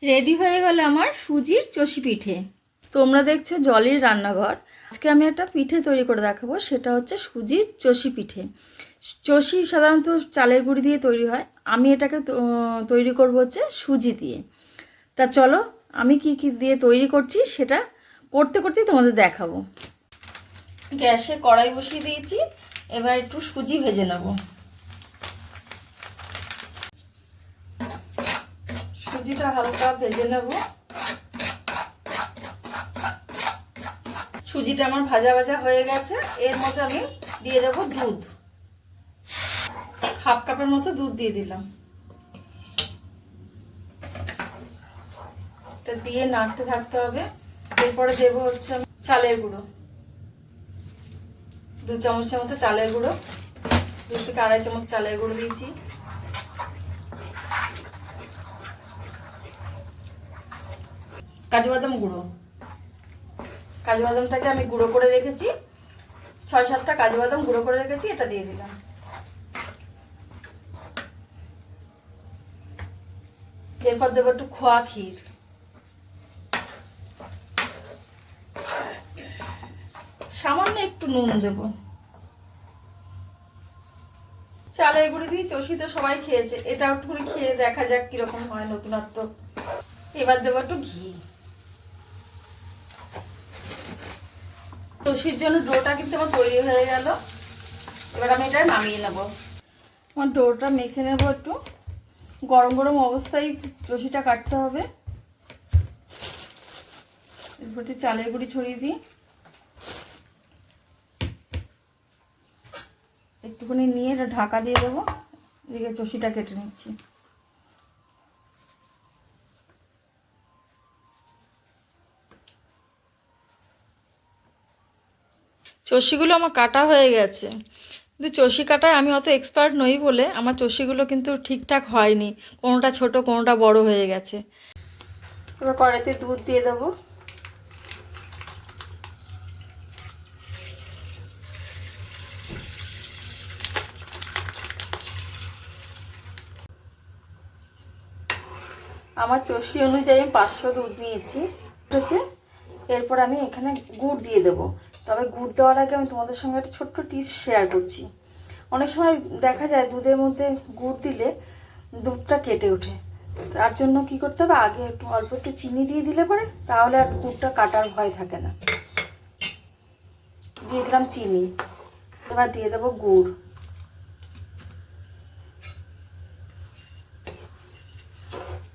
Ready হয়ে গেল আমার সুজির চষি পিঠে। তোমরা দেখছো জলির রান্নাঘর। আজকে আমি একটা পিঠে তৈরি করে দেখাবো, সেটা হচ্ছে সুজির চষি পিঠে। চষি সাধারণত চালের গুঁড়ি দিয়ে তৈরি হয়, আমি এটাকে তৈরি করব হচ্ছে সুজি দিয়ে। তা চলো আমি কি কি দিয়ে তৈরি করছি সেটা করতে করতেই তোমাদের দেখাবো। গ্যাসে কড়াই বসিয়ে দিয়েছি, এবার একটু সুজি ভেজে নেব। সুজিটা হালকা ভেজে নেব। সুজিটা আমার ভাজা ভাজা হয়ে গেছে, এর মধ্যে আমি দিয়ে দেবো দুধ। হাফ কাপের মতো দুধ দিয়ে দিলাম। এটা দিয়ে নাড়তে থাকতে হবে। এরপরে দেবো হচ্ছে চালের গুঁড়ো, 2 চামচের মতো চালের গুঁড়ো, 2 থেকে 2.5 চামচ চালের গুঁড়ো দিয়েছি। কাজু বাদাম গুঁড়ো, কাজু বাদামটাকে আমি গুঁড়ো করে রেখেছি, 6-7টা কাজু বাদাম গুঁড়ো করে রেখেছি, এটা দিয়ে দিলাম। এরপর দেবো একটু খোয়া ক্ষীর, সামান্য একটু নুন দেব। চালের গুঁড়ি দিয়ে চষি তো সবাই খেয়েছে, এটা একটু করে খেয়ে দেখা যাক কিরকম হয়, নতুনত্ব। এবার দেবো একটু ঘি। চষির জন্য ডোটা কিন্তু আমার তৈরি হয়ে গেল। এবার আমি এটা নামিয়ে নেব। আমার ডোটা মেখে নেব একটু। গরম গরম অবস্থায় চষিটা কাটতে হবে। এরপর চালের গুঁড়ি ছড়িয়ে দিই, একটুখানি নিয়ে এটা ঢাকা দিয়ে দেবো। এদিকে চষিটা কেটে নিচ্ছি। চষিগুলো আমার কাটা হয়ে গেছে, কিন্তু চষি কাটায় আমি অত এক্সপার্ট নই বলে আমার চষিগুলো কিন্তু ঠিকঠাক হয়নি, কোনোটা ছোট কোনোটা বড় হয়ে গেছে। এবার কড়াইতে দুধ দিয়ে দেবো। আমার চষি অনুযায়ী আমি 500 দুধ নিয়েছি, ঠিক আছে। এরপর আমি এখানে গুড় দিয়ে দেবো। তবে গুড় দেওয়ার আগে আমি তোমাদের সঙ্গে একটা ছোট্ট টিপস শেয়ার করছি। অনেক সময় দেখা যায় দুধের মধ্যে গুড় দিলে দুধটা কেটে ওঠে। তার জন্য কি করতে হবে, আগে একটু অল্প একটু চিনি দিয়ে দিলে পরে তাহলে আর গুড়টা কাটার ভয় থাকে না। দিয়ে দিলাম চিনি, এবার দিয়ে দেবো গুড়।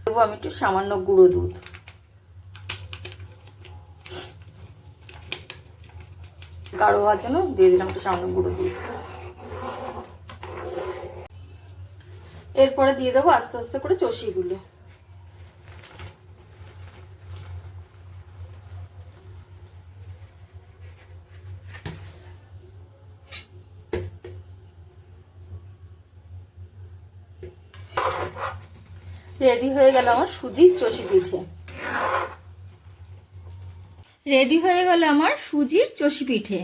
দেবো আমি একটু সামান্য গুঁড়ো দুধ। গাঢ় হওয়ার জন্য দিয়ে দিলাম একটু সামান্য গুঁড়ো দুধ। এরপরে দিয়ে দেবো আস্তে আস্তে করে চষিগুলো। রেডি হয়ে গেল আমার সুজির চষি পিঠে। রেডি হয়ে গেল আমার সুজির চষি পিঠে।